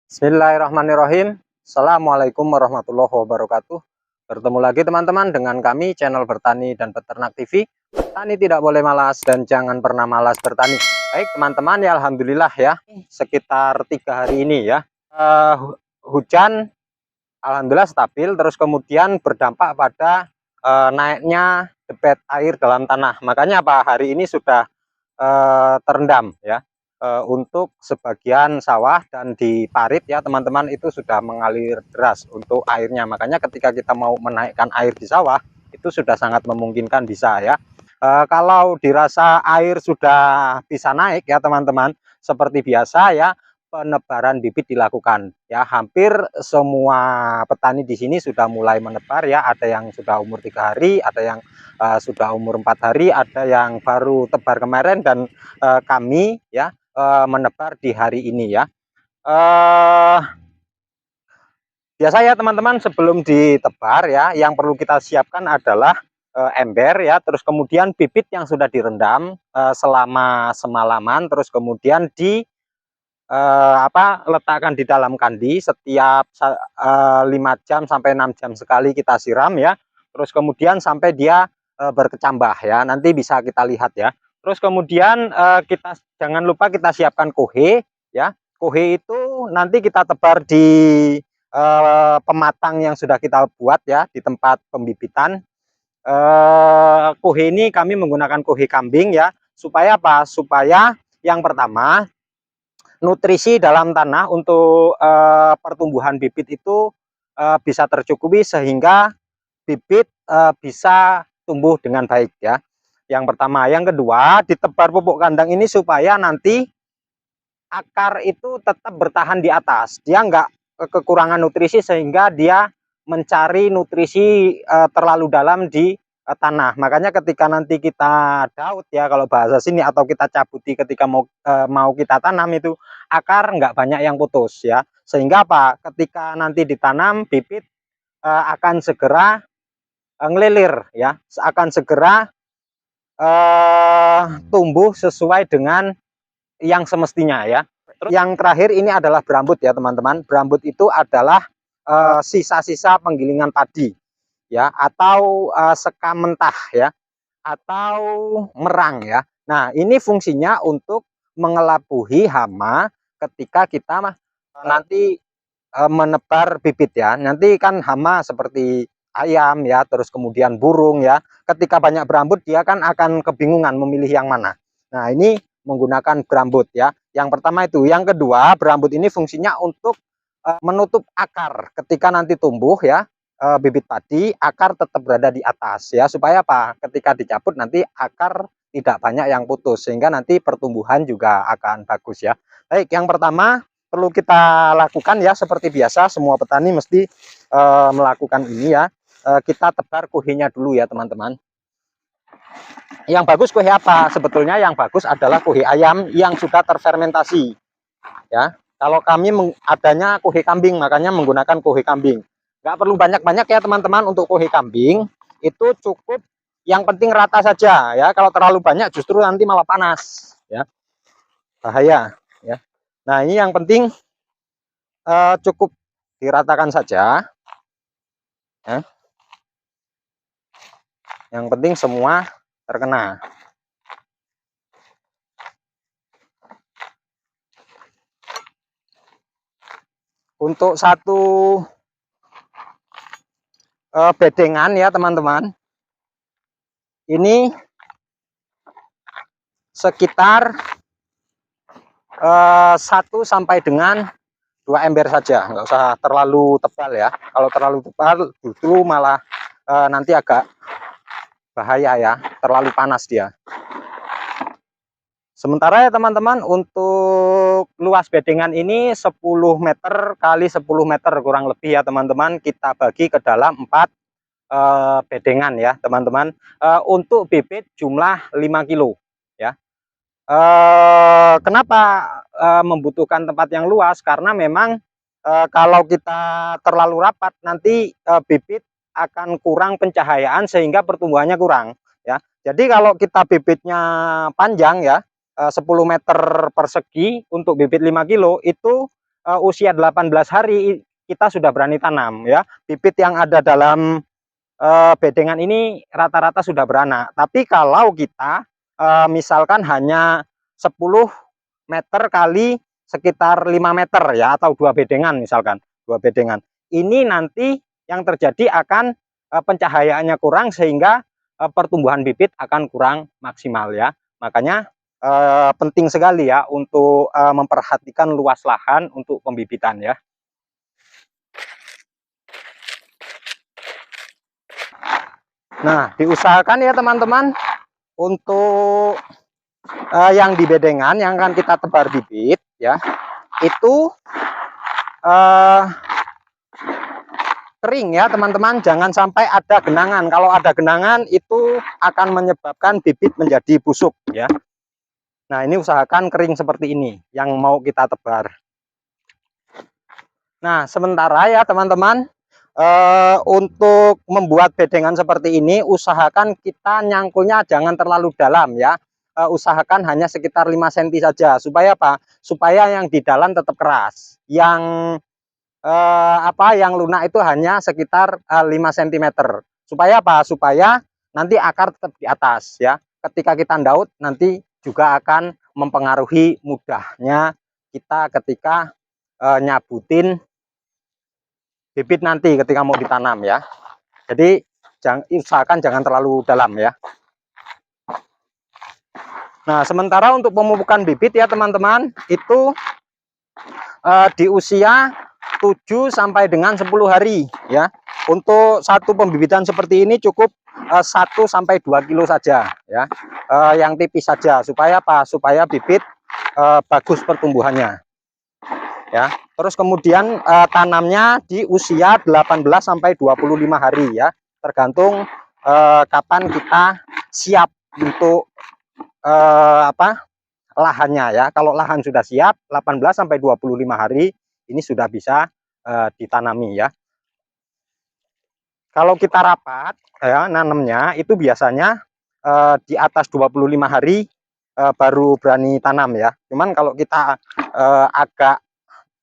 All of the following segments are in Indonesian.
Bismillahirrahmanirrahim. Assalamualaikum warahmatullahi wabarakatuh. Bertemu lagi teman-teman dengan kami channel Bertani dan Peternak TV. Tani tidak boleh malas dan jangan pernah malas bertani. Baik teman-teman, ya alhamdulillah ya, sekitar 3 hari ini ya, hujan alhamdulillah stabil, terus kemudian berdampak pada naiknya debit air dalam tanah. Makanya hari ini sudah terendam ya. Untuk sebagian sawah dan di parit ya teman-teman, itu sudah mengalir deras untuk airnya. Makanya ketika kita mau menaikkan air di sawah itu sudah sangat memungkinkan bisa ya. Kalau dirasa air sudah bisa naik ya teman-teman, seperti biasa ya, penebaran bibit dilakukan ya. Hampir semua petani di sini sudah mulai menebar ya. Ada yang sudah umur 3 hari, ada yang sudah umur 4 hari, ada yang baru tebar kemarin, dan kami ya menebar di hari ini ya. Biasanya teman-teman, sebelum ditebar ya, yang perlu kita siapkan adalah ember ya, terus kemudian bibit yang sudah direndam selama semalaman, terus kemudian letakkan di dalam kandi setiap 5 jam sampai 6 jam sekali kita siram ya. Terus kemudian sampai dia berkecambah ya, nanti bisa kita lihat ya. Terus kemudian kita jangan lupa kita siapkan kohe ya. Kohe itu nanti kita tebar di pematang yang sudah kita buat ya, di tempat pembibitan. Kohe ini kami menggunakan kohe kambing ya, supaya apa? Supaya yang pertama, nutrisi dalam tanah untuk pertumbuhan bibit itu bisa tercukupi sehingga bibit bisa tumbuh dengan baik ya. Yang pertama. Yang kedua, ditebar pupuk kandang ini supaya nanti akar itu tetap bertahan di atas, dia nggak kekurangan nutrisi sehingga dia mencari nutrisi terlalu dalam di tanah. Makanya ketika nanti kita daut ya, kalau bahasa sini, atau kita cabuti ketika mau kita tanam, itu akar nggak banyak yang putus ya, sehingga apa, ketika nanti ditanam bibit akan segera ngelilir ya, akan segera tumbuh sesuai dengan yang semestinya ya. Yang terakhir ini adalah berambut ya teman-teman. Berambut itu adalah sisa-sisa penggilingan padi ya, atau sekam mentah ya, atau merang ya. Nah, ini fungsinya untuk mengelabuhi hama ketika kita nanti menebar bibit ya. Nanti kan hama seperti ayam ya, terus kemudian burung ya, ketika banyak berambut dia kan akan kebingungan memilih yang mana. Nah, ini menggunakan berambut ya. Yang pertama itu. Yang kedua, berambut ini fungsinya untuk menutup akar ketika nanti tumbuh ya, bibit padi, akar tetap berada di atas ya, supaya apa, ketika dicabut nanti akar tidak banyak yang putus, sehingga nanti pertumbuhan juga akan bagus ya. Baik, yang pertama perlu kita lakukan ya, seperti biasa semua petani mesti melakukan ini ya. Kita tebar kuhinya dulu ya teman-teman. Yang bagus kuhe apa? Sebetulnya yang bagus adalah kuhe ayam yang sudah terfermentasi ya. Kalau kami adanya kuhe kambing, makanya menggunakan kuhe kambing. Nggak perlu banyak-banyak ya teman-teman untuk kuhe kambing, itu cukup yang penting rata saja ya. Kalau terlalu banyak justru nanti malah panas ya, bahaya ya. Nah, ini yang penting cukup diratakan saja ya. Yang penting semua terkena. Untuk satu bedengan ya teman-teman, ini sekitar 1 sampai dengan 2 ember saja, nggak usah terlalu tebal ya. Kalau terlalu tebal justru malah nanti agak bahaya ya, terlalu panas dia. Sementara ya teman-teman, untuk luas bedengan ini 10 meter kali 10 meter kurang lebih ya teman-teman, kita bagi ke dalam 4 bedengan ya teman-teman. Untuk bibit jumlah 5 kilo ya. Kenapa membutuhkan tempat yang luas? Karena memang kalau kita terlalu rapat nanti bibit akan kurang pencahayaan sehingga pertumbuhannya kurang ya. Jadi kalau kita bibitnya panjang ya, 10 meter persegi untuk bibit 5 kilo itu usia 18 hari kita sudah berani tanam ya. Bibit yang ada dalam bedengan ini rata-rata sudah beranak. Tapi kalau kita misalkan hanya 10 meter kali sekitar 5 meter ya, atau 2 bedengan misalkan, 2 bedengan. Ini nanti yang terjadi akan pencahayaannya kurang sehingga pertumbuhan bibit akan kurang maksimal ya. Makanya penting sekali ya untuk memperhatikan luas lahan untuk pembibitan ya. Nah, diusahakan ya teman-teman untuk yang di bedengan yang akan kita tebar bibit ya, itu kering ya teman-teman, jangan sampai ada genangan. Kalau ada genangan itu akan menyebabkan bibit menjadi busuk ya. Nah, ini usahakan kering seperti ini yang mau kita tebar. Nah, sementara ya teman-teman, untuk membuat bedengan seperti ini usahakan kita nyangkulnya jangan terlalu dalam ya. Usahakan hanya sekitar 5 cm saja, supaya apa? Supaya yang di dalam tetap keras, yang yang lunak itu hanya sekitar 5 cm. Supaya apa? Supaya nanti akar tetap di atas ya. Ketika kita ndaut nanti juga akan mempengaruhi mudahnya kita ketika nyabutin bibit nanti ketika mau ditanam ya. Jadi usahakan jangan terlalu dalam ya. Nah, sementara untuk pemupukan bibit ya teman-teman, itu di usia 7 sampai dengan 10 hari ya. Untuk satu pembibitan seperti ini cukup 1 sampai 2 kilo saja ya. Yang tipis saja, supaya apa? Supaya bibit bagus pertumbuhannya ya. Terus kemudian tanamnya di usia 18 sampai 25 hari ya, tergantung kapan kita siap untuk lahannya ya. Kalau lahan sudah siap 18 sampai 25 hari ini sudah bisa ditanami ya. Kalau kita rapat ya nanamnya itu biasanya di atas 25 hari baru berani tanam ya. Cuman kalau kita agak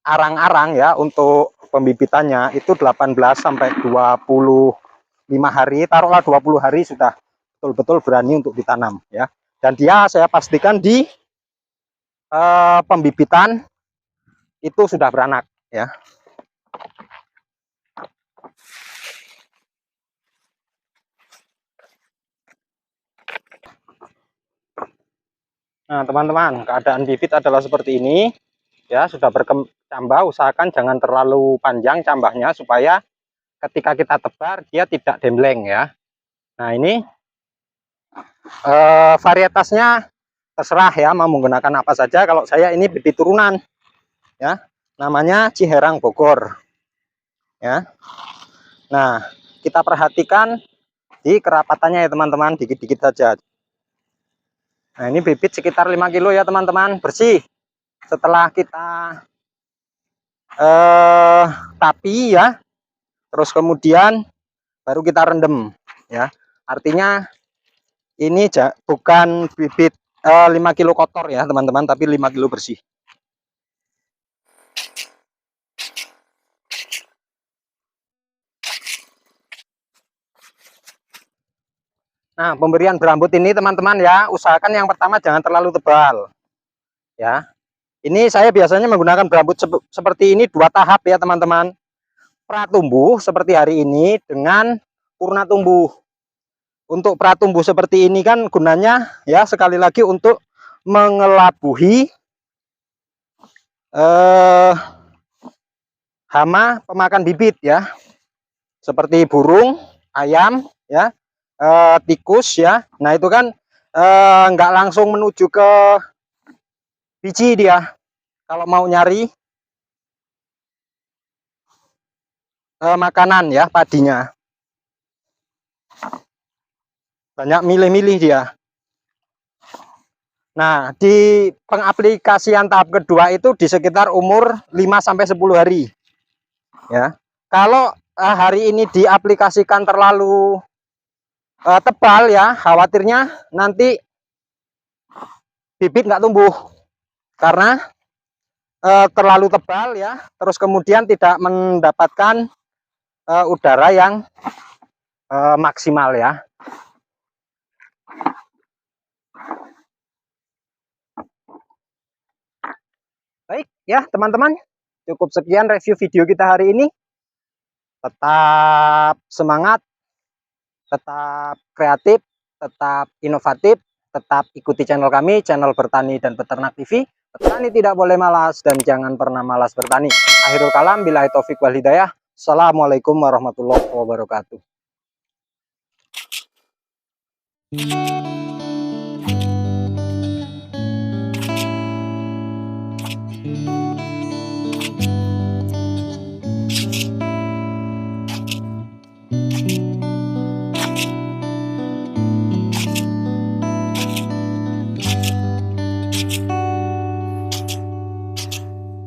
arang-arang ya untuk pembibitannya itu 18 sampai 25 hari, taruhlah 20 hari sudah betul-betul berani untuk ditanam ya. Dan dia saya pastikan di pembibitan itu sudah beranak ya. Nah teman-teman, keadaan bibit adalah seperti ini ya, sudah bercambah. Usahakan jangan terlalu panjang cambahnya supaya ketika kita tebar dia tidak dembleng ya. Nah ini varietasnya terserah ya mau menggunakan apa saja. Kalau saya ini bibit turunan ya, namanya Ciherang Bogor ya. Nah kita perhatikan di kerapatannya ya teman-teman, dikit-dikit saja. Nah ini bibit sekitar 5 kilo ya teman-teman, bersih. Setelah kita tapi ya, terus kemudian baru kita rendam ya. Artinya ini bukan bibit 5 kilo kotor ya teman-teman, tapi 5 kilo bersih. Nah, pemberian berambut ini teman-teman ya, usahakan yang pertama jangan terlalu tebal ya. Ini saya biasanya menggunakan berambut seperti ini 2 tahap ya teman-teman. Pratumbuh seperti hari ini dengan purna tumbuh. Untuk pratumbuh seperti ini kan gunanya ya sekali lagi untuk mengelabuhi hama pemakan bibit ya. Seperti burung, ayam ya, tikus ya. Nah itu kan nggak langsung menuju ke biji dia kalau mau nyari makanan ya, padinya banyak milih-milih dia. Nah di pengaplikasian tahap kedua itu di sekitar umur 5 sampai 10 hari ya. Kalau hari ini diaplikasikan terlalu tebal ya, khawatirnya nanti bibit nggak tumbuh karena terlalu tebal ya, terus kemudian tidak mendapatkan udara yang maksimal ya. Baik ya teman-teman, cukup sekian review video kita hari ini. Tetap semangat, tetap kreatif, tetap inovatif, tetap ikuti channel kami, channel Bertani dan Beternak TV. Petani tidak boleh malas dan jangan pernah malas bertani. Akhirul kalam, billahi taufik wal hidayah. Assalamualaikum warahmatullahi wabarakatuh.